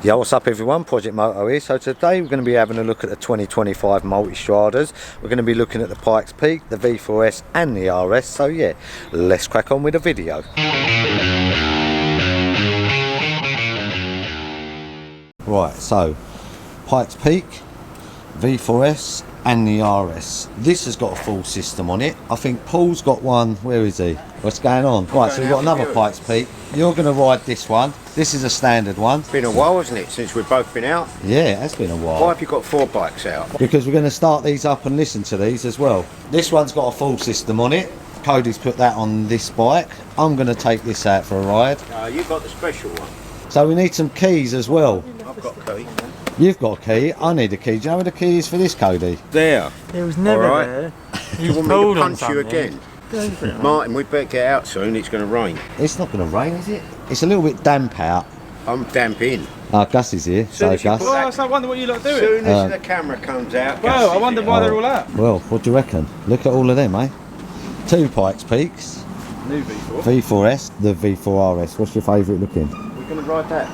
Yeah, what's up everyone, Project Moto here. So today we're going to be having a look at the 2025 Multistradas. We're going to be looking at the Pikes Peak, the V4S and the RS. So yeah, let's crack on with the video. Right, so Pikes Peak, V4S and the RS. This has got a full system on it. I think Paul's got one. Where is he? What's going on? Right, so we've got another Pikes Peak. You're going to ride this one. This is a standard one. It's been a while, hasn't it, since we've both been out? Yeah, it has been a while. Why have you got 4 bikes out? Because we're going to start these up and listen to these as well. This one's got a full system on it. Cody's put that on this bike. I'm going to take this out for a ride. You got the special one. So we need some keys as well. I've got a key. You've got a key. I need a key. Do you know where the key is for this, Cody? There. It was never there. You want me to punch you again? Martin, we better get out soon. It's going to rain. It's not going to rain, is it? It's a little bit damp out. I'm damp in. Gus is here. So Gus. Well, I wonder what you lot are doing. As soon as the camera comes out. Well, I wonder why they're all out. Well, what do you reckon? Look at all of them, eh? 2 Pikes Peaks. New V4. V4S, the V4RS. What's your favourite looking? We're going to ride that.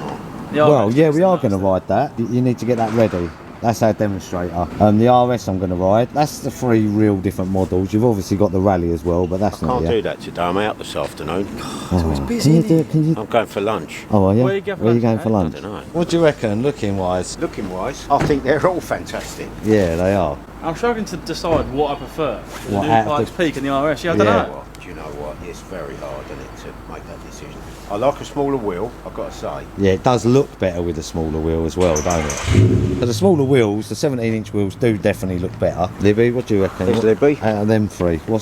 Well, yeah, we are going to ride that. You need to get that ready. That's our demonstrator. The RS I'm going to ride. That's the 3 real different models. You've obviously got the Rally as well, but that's not Can't do that today. I'm out this afternoon. Oh, it's busy. I'm going for lunch. Oh, yeah. Where are you going for lunch? For lunch? I don't know. What do you reckon, looking wise? Looking wise, I think they're all fantastic. Yeah, they are. I'm struggling to decide what I prefer. The What, new out of Pikes the- Peak and the RS. Yeah, I don't know. Well, do you know what? It's very hard, isn't it, to make that decision. I like a smaller wheel, I've got to say. Yeah, it does look better with a smaller wheel as well, don't it? But the smaller wheels, the 17-inch wheels, do definitely look better. Libby, what do you reckon? Yes, Libby. Out of them 3, what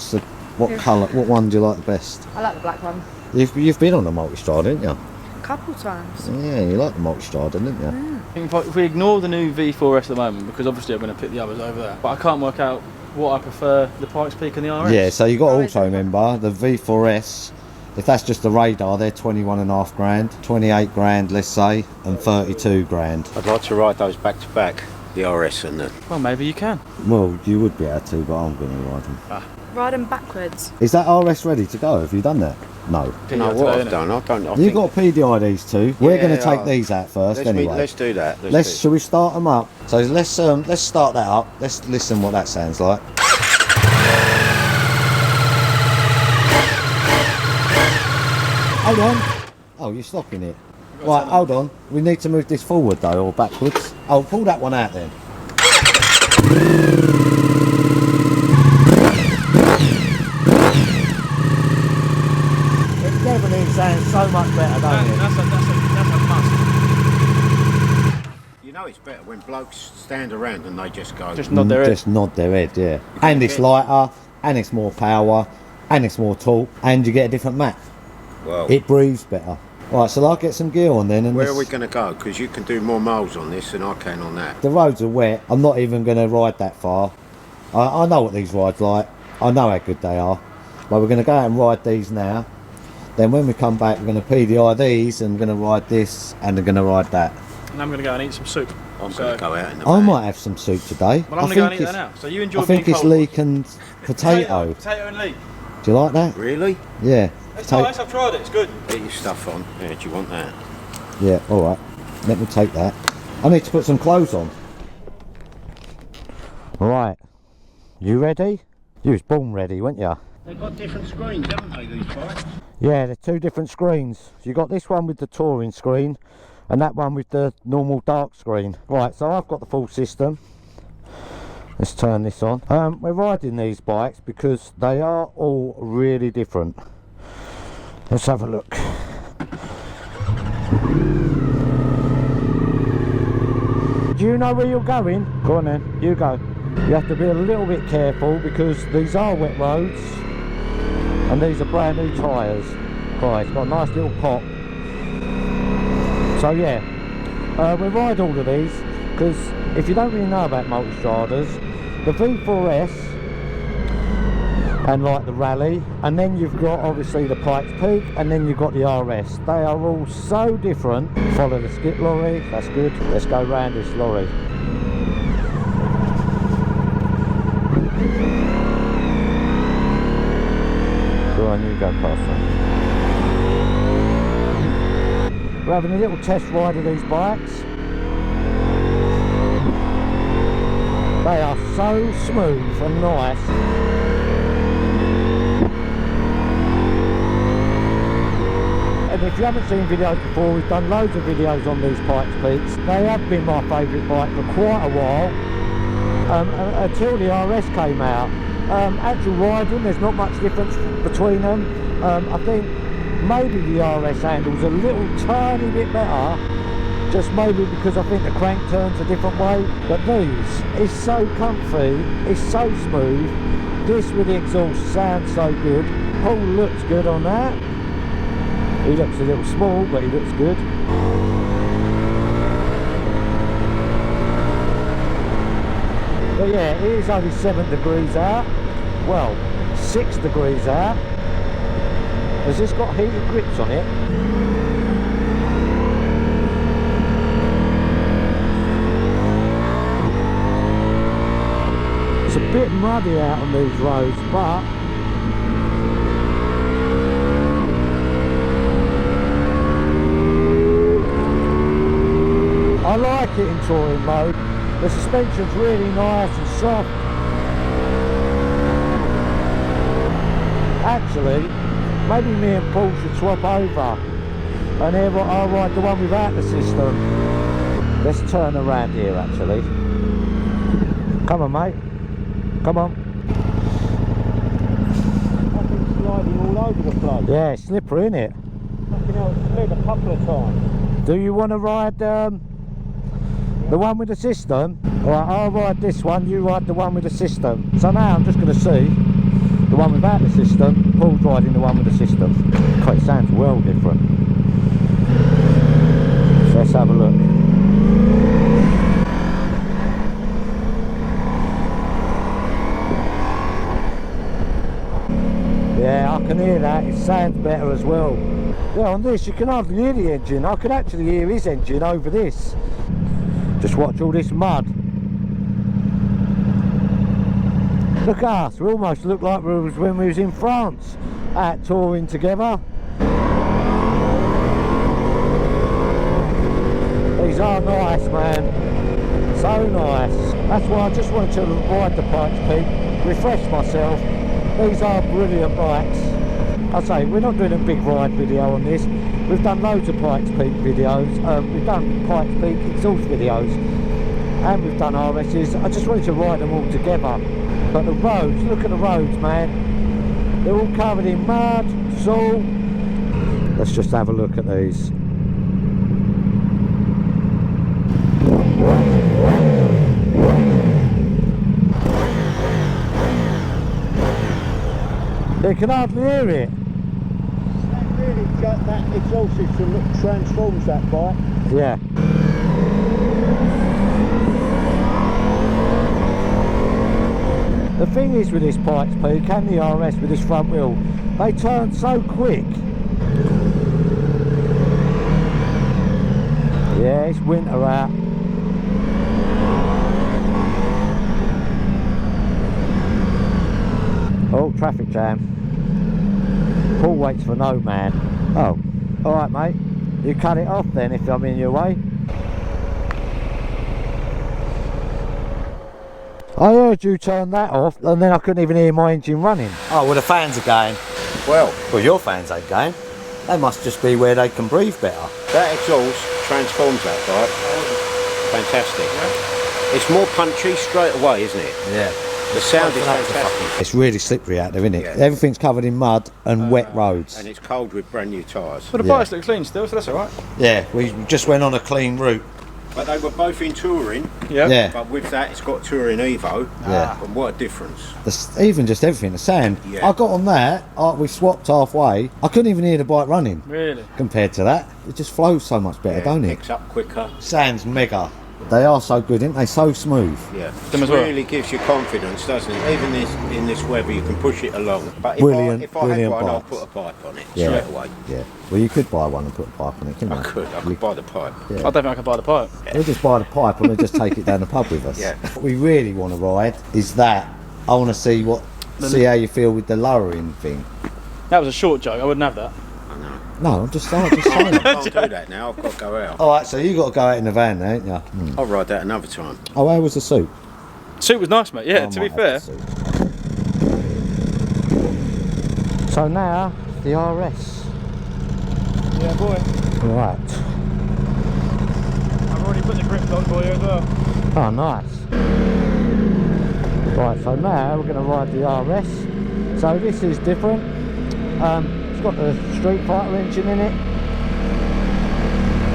colour? What one do you like the best? I like the black one. You've been on a Multistrada, didn't you? A couple times. Yeah, you like the Multistrada, didn't you? If we ignore the new V4S at the moment, because obviously I'm going to pick the others over there, but I can't work out what I prefer, the Pikes Peak and the RS. Yeah, so you got to also remember the V4S. If that's just the radar, they're 21.5 grand, 28 grand, let's say, and 32 grand. I'd like to ride those back to back, the RS and the... Well, maybe you can. Well, you would be able to, but I'm going to ride them. Ride them backwards. Is that RS ready to go? Have you done that? No. You know what I've done? I You've got to PDI these 2. We're going to take these out first anyway. Let's do that. Shall we start them up? So let's start that up. Let's listen what that sounds like. Hold on. Oh, you're stopping it. Right, hold on. We need to move this forward though, or backwards. Oh, pull that one out then. It definitely sounds so much better, doesn't it? That's a must. You know it's better when blokes stand around and they just go... Just nod their head. Just nod their head, yeah. And it's lighter, and it's more power, and it's more torque, and you get a different map. Well, It breathes better. Right, so I'll get some gear on then. And where are we going to go? Because you can do more miles on this than I can on that. The roads are wet. I'm not even going to ride that far. I know what these rides like. I know how good they are. But we're going to go out and ride these now. Then when we come back, we're going to PDI these, and we're going to ride this, and we're going to ride that. And I'm going to go and eat some soup. I'm going to go out in the I van. might have some soup today. Well, I'm going to go and eat that now. So you enjoy I think being it's cold. leek and potato. Potato and leek. Do you like that? Really? Yeah. It's nice, I've tried it, it's good. Get your stuff on. Yeah, do you want that? Yeah, alright. Let me take that. I need to put some clothes on. Right. You ready? You was born ready, weren't you? They've got different screens, haven't they, these bikes? Yeah, there's 2 different screens. You got this one with the touring screen and that one with the normal dark screen. Right, so I've got the full system. Let's turn this on. We're riding these bikes because they are all really different. Let's have a look. Do you know where you're going? Go on then, you go. You have to be a little bit careful because these are wet roads and these are brand new tyres. Right, it's got a nice little pop. So yeah, we ride all of these because if you don't really know about Multistradas, the V4S and like the Rally, and then you've got obviously the Pikes Peak, and then you've got the RS. They are all so different. Follow the skip lorry, that's good. Let's go round this lorry. Go on, you go past them. We're having a little test ride of these bikes. They are so smooth and nice. And if you haven't seen videos before, we've done loads of videos on these Pikes Peaks. They have been my favourite bike for quite a while, until the RS came out. Actual riding, there's not much difference between them. I think maybe the RS handles a little tiny bit better, just maybe because I think the crank turns a different way. But these, it's so comfy, it's so smooth. This with the exhaust sounds so good. Paul looks good on that. He looks a little small, but he looks good. But yeah, it is only 7 degrees out. Well, 6 degrees out. Has this got heated grips on it? It's a bit muddy out on these roads, but I like it in touring mode. The suspension's really nice and soft. Actually, maybe me and Paul should swap over and I'll ride the one without the system. Let's turn around here actually. Come on mate, come on. I've been sliding all over the place. Yeah, it's slippery isn't it? Fucking hell, it's slid a couple of times. Do you want to ride the one with the system? Alright, I'll ride this one, you ride the one with the system. So now I'm just going to see the one without the system. Paul's riding the one with the system. God, it sounds well different. So let's have a look. Yeah, I can hear that. It sounds better as well. Yeah, on this you can hardly hear the engine. I could actually hear his engine over this. Just watch all this mud. Look at us, we almost look like we was when we was in France, out touring together. These are nice, man. So nice. That's why I just wanted to ride the Pikes Peak, refresh myself. These are brilliant bikes. I say, we're not doing a big ride video on this. We've done loads of Pikes Peak videos. We've done Pikes Peak exhaust videos. And we've done RSs. I just wanted to ride them all together. But the roads, look at the roads, man. They're all covered in mud, salt. Let's just have a look at these. You can hardly hear it. That exhaust system that transforms that bike. Yeah. The thing is with this Pikes Peak and the RS with this front wheel, they turn so quick. Yeah, it's winter out. Oh, traffic jam. Paul waits for no man. Oh, alright mate. You cut it off then if I'm in your way. I heard you turn that off and then I couldn't even hear my engine running. Oh, well the fans are going. Well, Your fans ain't going. They must just be where they can breathe better. that exhaust transforms that bike. Fantastic. It's more punchy straight away, isn't it? Yeah. The sound is fantastic. It's really slippery out there, isn't it? Yeah. Everything's covered in mud and wet roads. And it's cold with brand new tyres. But the bikes look clean still, so that's alright. Yeah, we just went on a clean route. But they were both in touring. Yeah. Yeah. But with that, it's got touring Evo. Yeah. And what a difference. Even just everything, the sound. Yeah. I got on that, we swapped halfway. I couldn't even hear the bike running. Really? Compared to that, it just flows so much better, don't it? Picks up quicker. Sounds mega. They are so good, aren't they? So smooth. Yeah. Them It as well. really gives you confidence, doesn't it? Even in this weather, you can push it along. But if Brilliant, I had brilliant one, I'll bikes. put a pipe on it Yeah. straight away. Yeah. Well, you could buy one and put a pipe on it, couldn't you? I could buy the pipe. Yeah. I don't think I can buy the pipe. We'll just buy the pipe and we'll just take it down the pub with us. Yeah. What we really want to ride is that. I want to see how you feel with the lowering thing. That was a short joke, I wouldn't have that. I know. No, I'm just saying. I can't do that now, I've got to go out. Alright, so you got to go out in the van, ain't you? I'll ride that another time. Oh, how was the suit? Suit was nice, mate. Yeah, I to be might fair. have the suit. So now, the RS. Yeah, boy. Right. I've already put the grips on for you as well. Oh, nice. Right, so now we're going to ride the RS. So this is different. It's got the Street Fighter engine in it.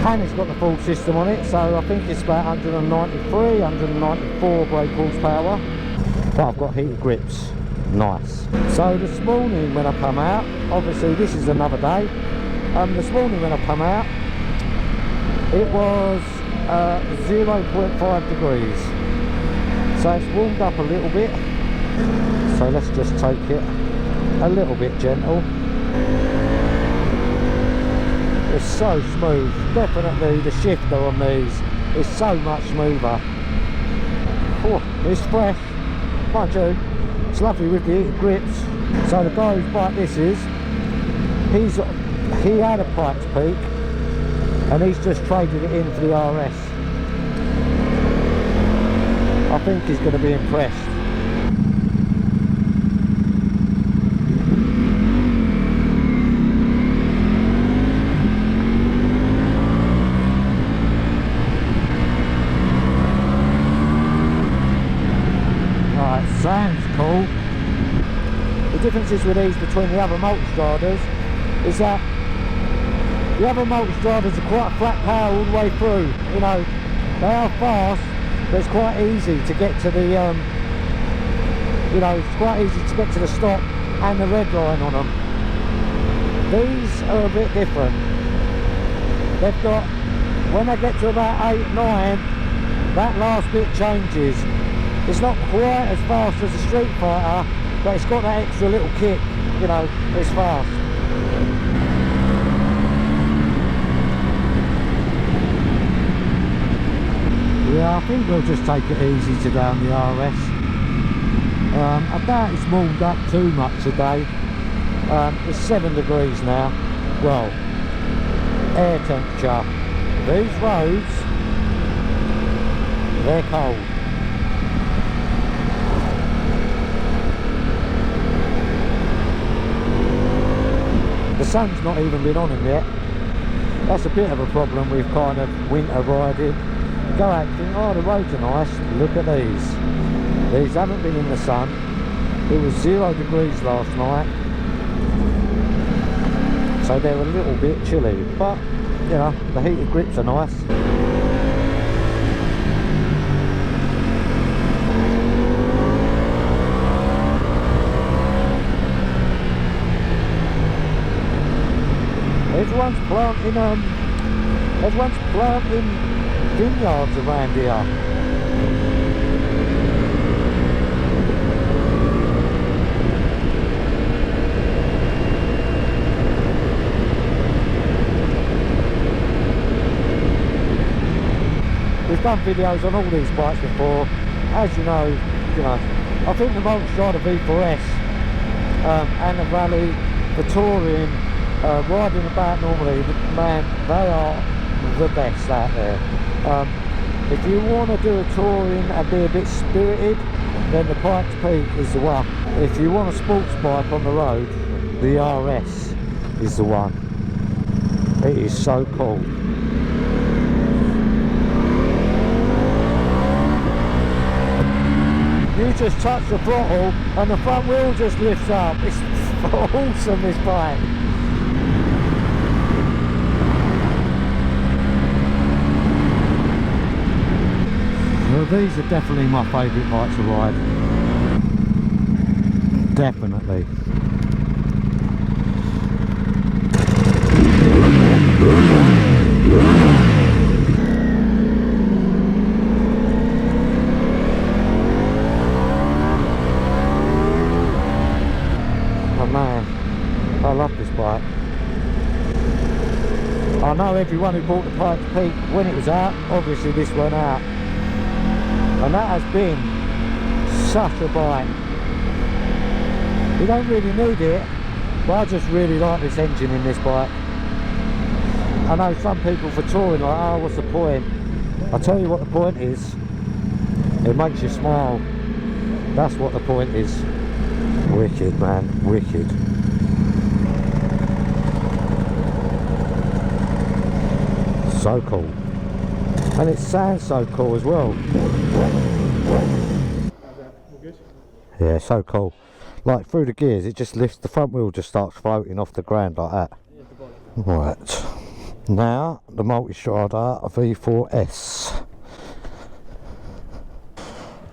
And it's got the full system on it. So I think it's about 193, 194 brake horsepower. But I've got heated grips. Nice. So this morning when I come out, obviously this is another day. This morning when I come out, it was 0.5 degrees. So it's warmed up a little bit. So let's just take it a little bit gentle. It's so smooth. Definitely the shifter on these is so much smoother. Oh, it's fresh. Mind you, it's lovely with the heated grips. So the guy whose bike this is, he had a Pikes Peak and he's just traded it in for the RS. I think he's going to be impressed. Right, sounds cool. The differences with these between the other Multistradas is that the other Multistradas are quite flat power all the way through. You know, they are fast, but it's quite easy to get to the, you know, it's quite easy to get to the stop and the red line on them. These are a bit different. They've got, when they get to about 8, 9, that last bit changes. It's not quite as fast as a Street Fighter, but it's got that extra little kick, you know, it's fast. Yeah, I think we'll just take it easy today on the RS. I doubt it's warmed up too much today. It's 7 degrees now. Well, air temperature. These roads, they're cold. The sun's not even been on him yet. That's a bit of a problem with kind of winter riding. Go out and think, oh, the roads are nice. Look at these. These haven't been in the sun. It was 0 degrees last night. So they're a little bit chilly. But, you know, the heated grips are nice. Everyone's planting vineyards around here. We've done videos on all these bikes before. As you know, I think the Multistrada V4S and the Rally, the touring, riding about normally, man, they are the best out there. If you want to do a touring and be a bit spirited, then the Pikes Peak is the one. If you want a sports bike on the road, the RS is the one. It is so cool. You just touch the throttle and the front wheel just lifts up. It's awesome, this bike. Well, these are definitely my favourite bikes to ride. Definitely. Oh man, I love this bike. I know everyone who bought the Pikes Peak when it was out, obviously this went out. And that has been such a bike. You don't really need it, but I just really like this engine in this bike. I know some people for touring like, oh, what's the point? I'll tell you what the point is. It makes you smile. That's what the point is. Wicked, man, wicked. So cool. And it sounds so cool as well. Yeah, so cool. Like through the gears, it just lifts, the front wheel just starts floating off the ground like that. Right. Now, the Multistrada V4S.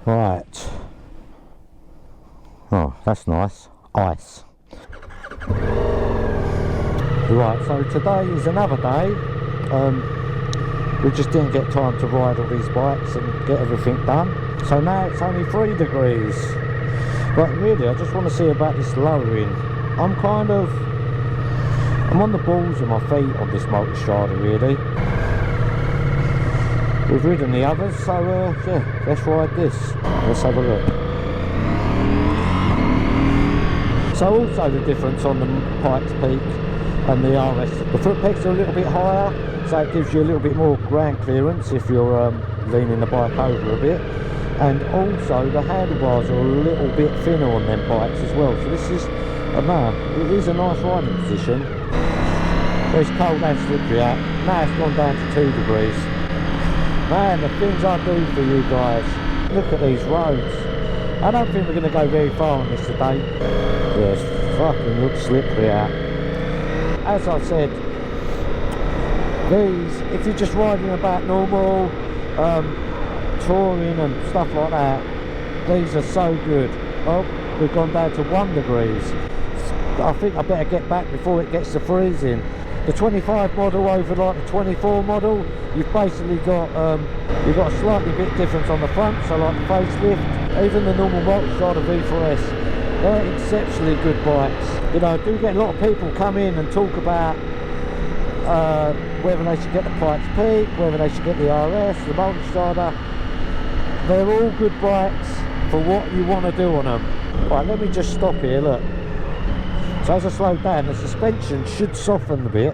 Right. Oh, that's nice. Ice. Right, so today is another day. We just didn't get time to ride all these bikes and get everything done. So now it's only 3 degrees. But really, I just want to see about this lowering. I'm on the balls of my feet on this Multistrada, really. We've ridden the others, so yeah, let's ride this. Let's have a look. So also the difference on the Pikes Peak and the RS. The foot pegs are a little bit higher, so it gives you a little bit more ground clearance if you're leaning the bike over a bit. And also the handlebars are a little bit thinner on them bikes as well. So this is, it is a nice riding position. But it's cold and slippery out. Now it's gone down to 2 degrees. Man, the things I do for you guys. Look at these roads. I don't think we're going to go very far on this today. Yeah, it's fucking looks slippery out. As I said, these, if you're just riding about normal, touring and stuff like that, these are so good. Oh, we've gone down to 1 degrees. I think I better get back before it gets to freezing. The 25 model over like the 24 model, you've basically got a slightly bit difference on the front, so like the facelift, even the normal Multistrada V4S, they're exceptionally good bikes. You know, I do get a lot of people come in and talk about whether they should get the Pikes Peak, whether they should get the RS, the Multistrada. They're all good bikes for what you want to do on them. Right, let me just stop here, look. So as I slow down, the suspension should soften a bit.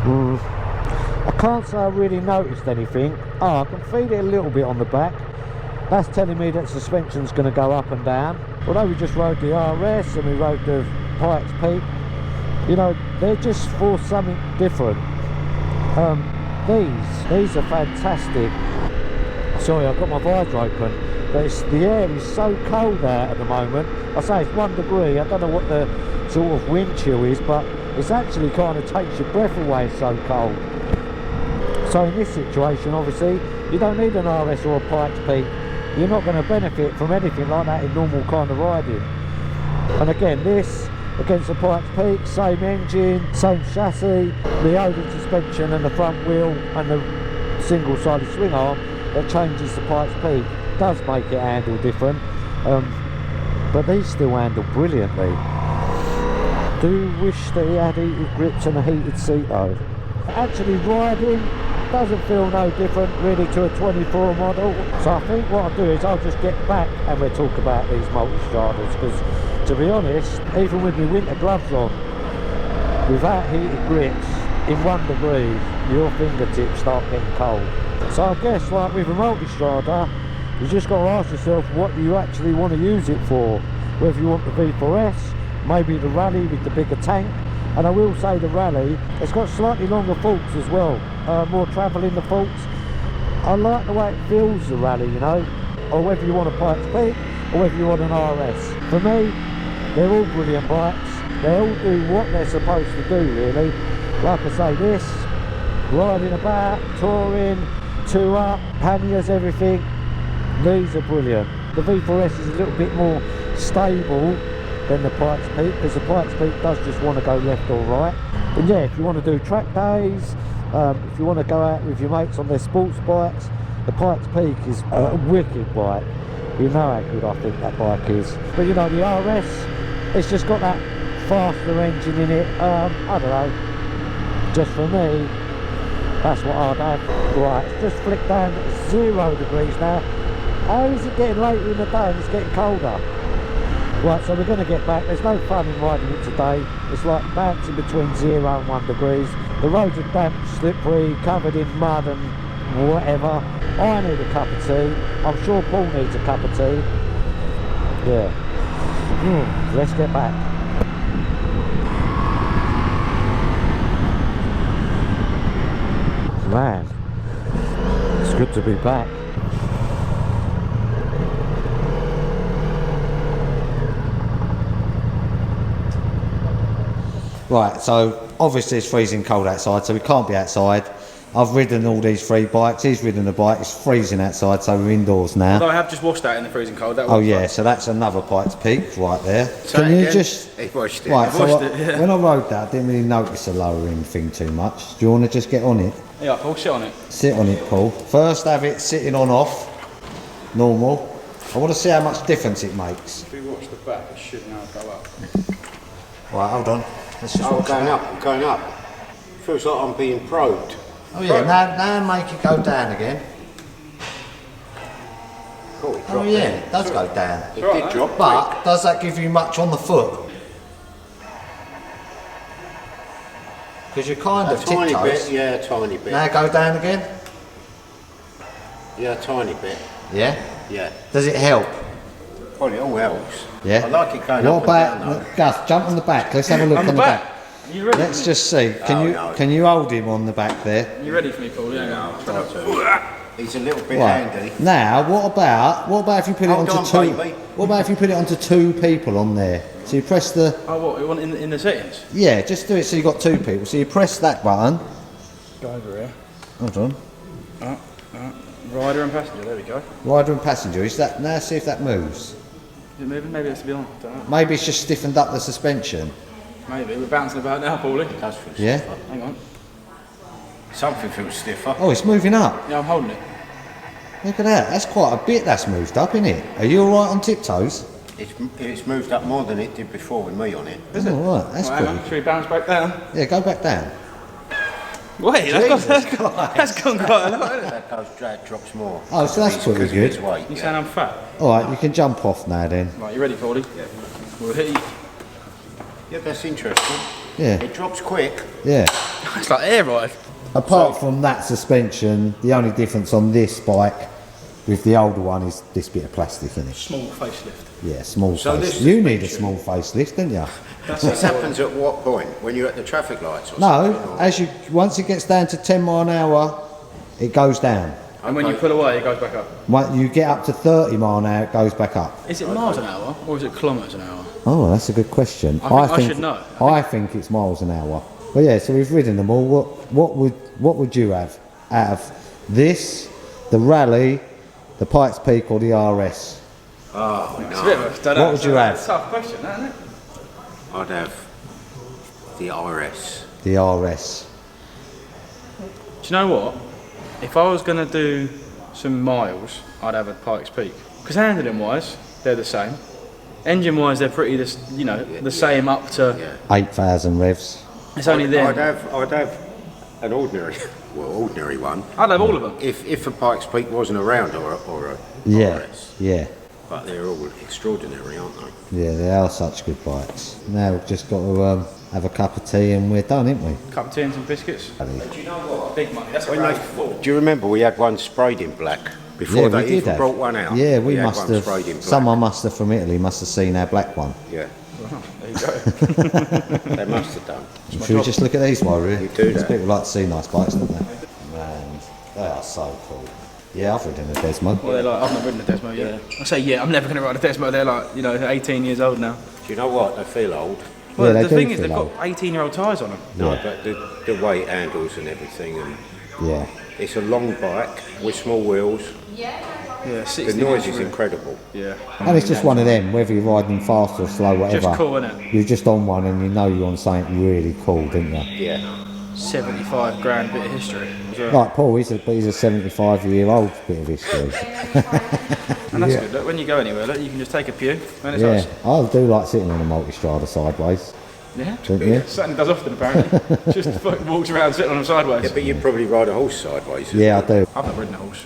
I can't say I really noticed anything. I can feel it a little bit on the back. That's telling me that suspension's going to go up and down. Although we just rode the RS and we rode the Pikes Peak, you know, they're just for something different. These are fantastic. Sorry, I've got my visor open, but the air is so cold out at the moment. I say it's 1 degree. I don't know what the sort of wind chill is, but it's actually kind of takes your breath away, it's so cold. So in this situation, obviously, you don't need an RS or a Pikes Peak. You're not going to benefit from anything like that in normal kind of riding. And again, this against the Pikes Peak, same engine, same chassis, the Odin suspension and the front wheel and the single-sided swing arm that changes the Pikes Peak does make it handle different, but these still handle brilliantly. Do wish that it had heated grips and a heated seat though. Actually riding doesn't feel no different really to a 24 model, so I think what I'll do is I'll just get back and we'll talk about these Multistradas, because to be honest, even with my winter gloves on, without heated grips, in 1 degree your fingertips start getting cold. So I guess like with a Multistrada, you just got to ask yourself what you actually want to use it for. Whether you want the V4S, maybe the Rally with the bigger tank. And I will say the Rally, it's got slightly longer forks as well, more travel in the forks. I like the way it feels, the Rally, you know, or whether you want a Pikes Peak or whether you want an RS. For me, they're all brilliant bikes. They all do what they're supposed to do, really. Like I say, this, riding about, touring, 2-up, panniers, everything, these are brilliant. The V4S is a little bit more stable than the Pikes Peak, because the Pikes Peak does just want to go left or right. And yeah, if you want to do track days, if you want to go out with your mates on their sports bikes, the Pikes Peak is a wicked bike. You know how good I think that bike is. But you know, the RS, it's just got that faster engine in it. I don't know, just for me, that's what I'd have. Right, it's just flicked down to 0 degrees now. How is it getting later in the day and it's getting colder? Right, so we're going to get back. There's no fun in riding it today. It's like bouncing between 0 and 1 degrees. The roads are damp, slippery, covered in mud and whatever. I need a cup of tea. I'm sure Paul needs a cup of tea. Yeah. Let's get back. Man, it's good to be back. Right, so obviously it's freezing cold outside, so we can't be outside. I've ridden all these 3 bikes, he's ridden the bike, it's freezing outside, so we're indoors now. Although I have just washed that in the freezing cold. That Oh yeah, so that's another Pikes Peak right there. Say Can it you again. just... He washed it. Right, so washed it, yeah. when I rode that, I didn't really notice the lowering thing too much. Do you want to just get on it? Yeah, Paul, sit on it. Sit on it, Paul. First have it sitting on off, normal. I want to see how much difference it makes. If we watch the back, it should now go up. Right, hold on. Let's just Oh, watch going that. up, going up. Feels like I'm being probed. Oh yeah, now make it go down again. Oh, it Oh dropped yeah, then. it does go down. It did drop. But does that give you much on the foot? Because you're kind A of tiny tiptoes. bit, yeah, a tiny bit. Now go down again. Yeah, a tiny bit. Yeah. Yeah. Does it help? Well, it all helps. Yeah. I like it going What up and down about though. Gus? Jump on the back. Let's have a look on the back. You ready? Let's just see. Can no. can you hold him on the back there? You ready for me, Paul? Yeah. Try to. He's a little bit Right. handy. Now, what about if you put it Hold onto on, two? baby. What about if you put it onto 2 people on there? So you press the. Oh, what? You want it in the settings? Yeah, just do it so you got 2 people. So you press that button. Go over here. Hold on. Rider and passenger. There we go. Rider and passenger. Is that now? See if that moves. Is it moving? Maybe it's to be on. Don't know. Maybe it's just stiffened up the suspension. Maybe we're bouncing about now, Paulie. It does feel Yeah. stiffer. Hang on. Something feels stiffer. Oh, it's moving up. Yeah, I'm holding it. Look at that. That's quite a bit that's moved up, isn't it? Are you all right on tiptoes? It's moved up more than it did before with me on it. Is it? All right. That's Right, hang good. on. Should we bounce back down? Yeah, go back down. Wait, that's gone quite a lot, isn't it? That drops more. Oh, so that's It's pretty because of good. his weight, You yeah. saying I'm fat? All right, you can jump off now then. Right, you ready, Paulie? Yeah. We'll hit you. Yeah, that's interesting. Yeah, It drops quick. yeah. It's like air ride. Apart from that suspension, the only difference on this bike with the older one is this bit of plastic in it. Small facelift. Yeah, small So face. this You need a suspension- small facelift, don't you? This happens at what point? When you're at the traffic lights or No, something? or- as you once it gets down to 10 mile an hour, it goes down. And when you pull away, it goes back up. Once you get up to 30 mile an hour, it goes back up. Is it miles an hour or is it kilometres an hour? Oh, that's a good question. I should know. I think it's miles an hour. But yeah, so we've ridden them all. What would you have out of this, the Rally, the Pikes Peak, or the RS? Oh, It's a no. bit of a, don't know, What would you have? It's a tough question, isn't it? I'd have the RS. The RS. Do you know what? If I was going to do some miles, I'd have a Pikes Peak. Because handling wise, they're the same. Engine wise, they're pretty, the same up to. Yeah. 8,000 revs. It's only them. I'd have an ordinary one. I'd have all of them. If a Pikes Peak wasn't around or a Yeah, RS. yeah, But they're all extraordinary, aren't they? yeah. They are such good bikes. Now we've just got to have a cup of tea and we're done, ain't we? Cup of tea and some biscuits. Do you know what? Big money. That's When what they, do you remember we had one sprayed in black before Yeah, they we did even have. brought one out? Yeah, we had must one have. sprayed in black. Someone must have from Italy must have seen our black one. Yeah, There you go. they must have done. Should we just look at these while we're You do Because that. people like to see nice bikes, don't they? Man, they are so cool. Yeah, I've ridden a Desmo. Well, they're like, I've not ridden a Desmo yet. I say, yeah, I'm never going to ride a Desmo. They're like, 18 years old now. Do you know what? They feel old. Well, they the do thing is, feel they've old. got 18-year-old tyres on them. No, Yeah. but the weight handles and everything, and Yeah. it's a long bike with small wheels. Yeah, 60 The noise is inch rim. incredible. Yeah. And it's just one of them, whether you're riding fast or slow, whatever. Just cool, innit? You're just on one and you know you're on something really cool, don't you? Yeah. 75 grand bit of history. Like Paul, he's a 75-year-old bit of history. And that's good. Look, when you go anywhere, look, you can just take a pew. And it's Yeah, nice. I do like sitting on a Multistrada sideways, Yeah. don't you? Certainly does often, apparently. Just fucking walks around sitting on them sideways. Yeah, but you probably ride a horse sideways. as Yeah, I well. do. I've not ridden a horse.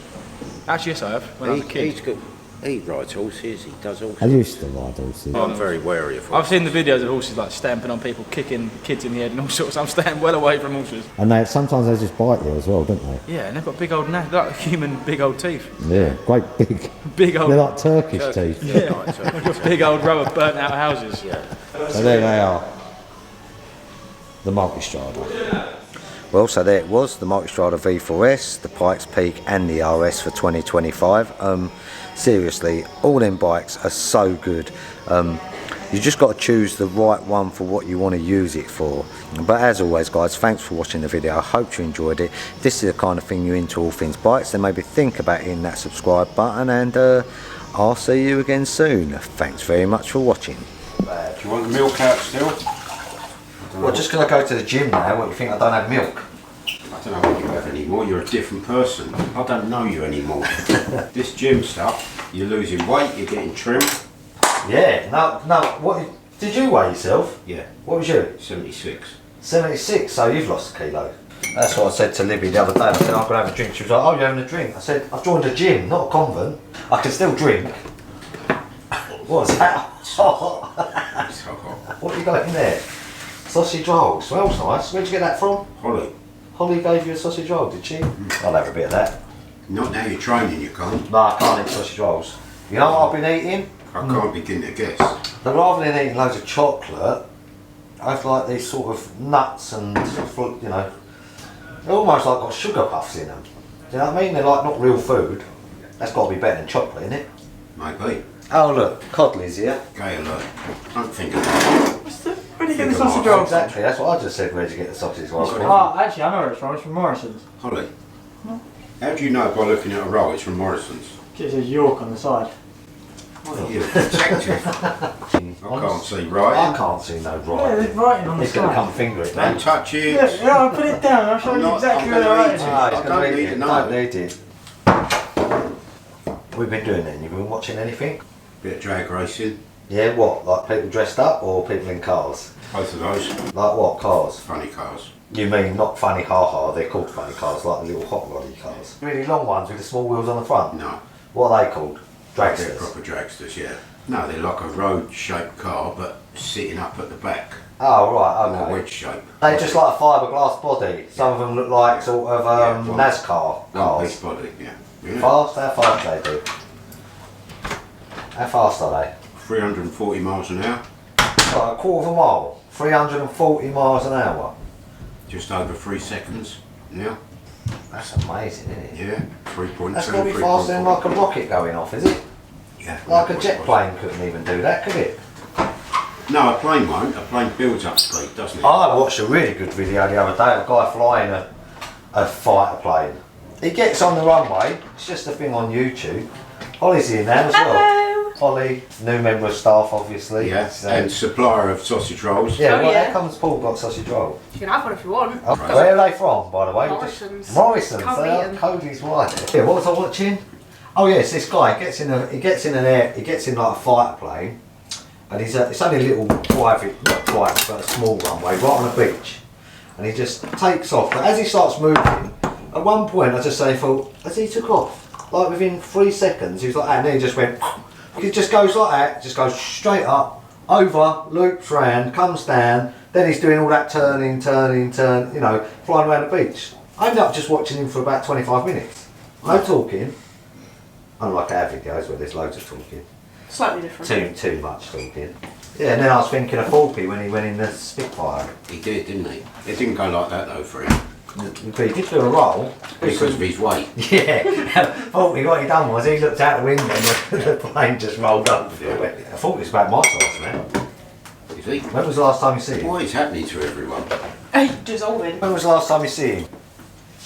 Actually, yes, I have. When I was a kid. He's good. He rides horses, he does horses. I used to ride horses. I'm very wary of horses. I've seen the videos of horses like stamping on people, kicking kids in the head and all sorts. I'm staying well away from horses. And sometimes they just bite you as well, don't they? Yeah, and they've got big old, like human big old teeth. Yeah, great big. Big old. They're like Turkish teeth. Yeah, they've got big old rubber burnt out houses. Yeah. So there they are. The Multistrada. Well, so there it was, the Multistrada V4S, the Pikes Peak and the RS for 2025. Seriously, all them bikes are so good. You just got to choose the right one for what you want to use it for. But as always guys, thanks for watching the video. I hope you enjoyed it. If this is the kind of thing you're into, all things bikes, then maybe think about hitting that subscribe button, and I'll see you again soon. Thanks very much for watching. Do you want the milk out still? Well, just because I go to the gym now, what do you think, I don't have milk? I don't know what you have anymore, you're a different person. I don't know you anymore. This gym stuff, you're losing weight, you're getting trim. Yeah, no, what, did you weigh yourself? Yeah. What was you? 76. 76, so you've lost a kilo. That's what I said to Libby the other day. I said, I'm going to have a drink. She was like, oh, you're having a drink? I said, I've joined a gym, not a convent. I can still drink. What was that? What have you got in there? Sausage roll. Smells nice. Where'd you get that from? Holly. Holly gave you a sausage roll, did she? I'll have a bit of that. Not now you're training, you can't. No, I can't eat sausage rolls. You know what I've been eating? I can't begin to guess. But rather than eating loads of chocolate, I've like these sort of nuts and fruit, you know, they're almost like got sugar puffs in them. Do you know what I mean? They're like not real food. That's got to be better than chocolate, isn't it? Maybe. Oh look, Codley's here. Gay alert. Don't think of that. Where do you get the Think of sausage what- rolls? Exactly, that's what I just said. Where'd you get the sausage rolls from? Oh, actually, I know where it's from. It's from Morrison's. Holly. How do you know by looking at a roll it's from Morrison's? It says York on the side. You're a detective. I can't see I right. can't see no Yeah, there's writing. writing on the He's going to come side. finger it now. Don't touch it. Yeah, yeah, I'll put it down. I'll show I'm you not- exactly I'm where the gonna writing eat is. it. Ah, he's I going don't to need eat to it. know. Don't need it. We've been doing it. You've been watching anything? Bit of drag racing. Yeah, what? Like people dressed up or people in cars? Both of those. Like what cars? Funny cars. You mean not funny ha-ha, they're called funny cars, like the little hot roddy cars. Really long ones with the small wheels on the front? No. What are they called? They're Dragsters? proper dragsters, yeah. No, they're like a road-shaped car, but sitting up at the back. Oh right, Or okay. wedge shape. They're just like a fiberglass body. Some of them look like sort of Yeah, one- NASCAR One cars. big body, yeah. Yeah. Fast? How fast do they do? How fast are they? 340 miles an hour. Like a quarter of a mile. 340 miles an hour. Just over 3 seconds. Yeah. That's amazing, isn't it? Yeah. 3.2. That's got to be faster than like a rocket going off, is it? Yeah. Like a jet plane couldn't even do that, could it? No, a plane won't. A plane builds up speed, doesn't it? I watched a really good video the other day of a guy flying a fighter plane. He gets on the runway, it's just a thing on YouTube. Holly's here now as well. Hello. Holly, new member of staff obviously. Yeah. So- And supplier of sausage rolls. yeah, Oh, well, yeah. how comes Paul got sausage roll? You can have one if you want. Oh, where are they from, by the way? Morrison's. Morrison's, Can't they beat are 'em. Cody's wife. Yeah, what was I watching? Oh yes, this guy he gets in like a fighter plane, and it's only a little private, not private, but a small runway right on the beach, and he just takes off. But as he starts moving, at one point I just thought, as he took off, like within 3 seconds, he was like, and then he just went. It just goes like that, just goes straight up, over, loops round, comes down, then he's doing all that turning, you know, flying around the beach. I ended up just watching him for about 25 minutes. No talking, unlike our videos where there's loads of talking. Slightly different. Too much talking. Yeah, and then I was thinking of Forky when he went in the Spitfire. He did, didn't he? It didn't go like that though for him. But he did do a roll. Because of his weight. Yeah, Forky, what he done was he looked out the window and the plane just rolled up. I thought it was about my size now. Is he? When was the last time you see him? What is happening to everyone? Ages old. When was the last time you see him?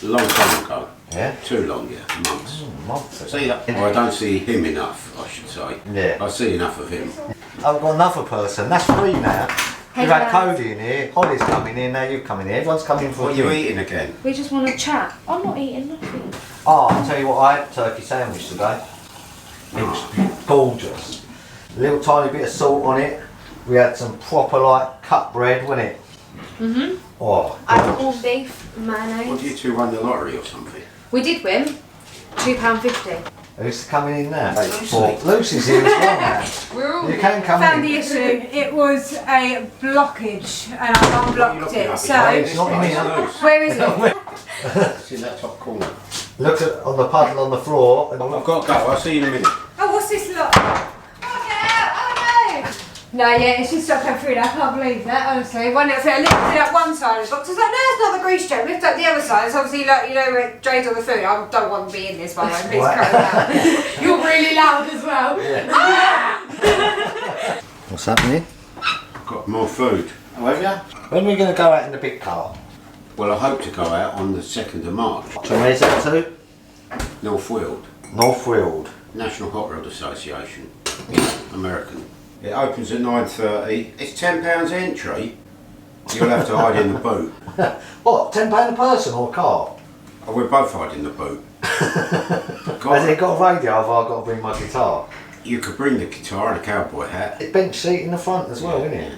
A long time ago. Yeah? Too long, yeah. Months. Months ago. See that? Well, I don't see him enough, I should say. Yeah. I see enough of him. I've got another person. That's 3 now. Hey, You've had guys. Cody in here, Holly's coming in, now you've come in here. Everyone's coming for What a are you drink. eating again? We just want to chat. I'm not eating nothing. Oh, I'll tell you what, I had a turkey sandwich today. It was gorgeous. A little tiny bit of salt on it. We had some proper like cut bread, wasn't it? Mhm. Oh, I had gorgeous. corned beef, What, mayonnaise. do you two won the lottery or something? We did win £2.50. Who's coming in now? Lucy. Lucy's here as well now. We're all You can come found in. the issue. It was a blockage, and I've unblocked it. So It's not in here. where is it? It's in that top corner. Look at on the puddle on the floor. I've got to go. I'll see you in a minute. Oh, what's this lot? Oh no! No, yeah, it's just not come through. I can't believe that, honestly. One little thing, I lifted up one side of the box. I was like, no, it's not the grease trap. Lift up the other side. It's obviously like, you know, where it drains all the food. I don't want to be in this, by the way. Please What? cut it out. You're really loud as well. What's happening? Got more food. Oh, have you? When are we going to go out in the big car? Well, I hope to go out on the 2nd of March. So where's that to? North Weald, North Weald. National Hot Rod Association. American. It opens at 9:30. It's £10 entry. You'll have to hide in the boot. What, £10 a person or a car? Oh, we're both hiding in the boot. Has it got a radio? Have I got to bring my guitar? You could bring the guitar and a cowboy hat. It's bench seat in the front as well, isn't it?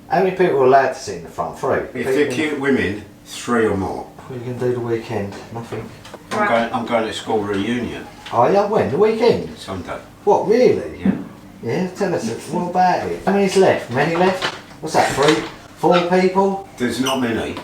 How many people are allowed to sit in the front? 3? If they're cute women, 3 or more. What are you going to do the weekend? Nothing. I'm going to school reunion Oh yeah, when? The weekend? Sunday. What, really? Yeah. Yeah, tell us what about it. How many's left? Many left? What's that, 3? 4 people? There's not many.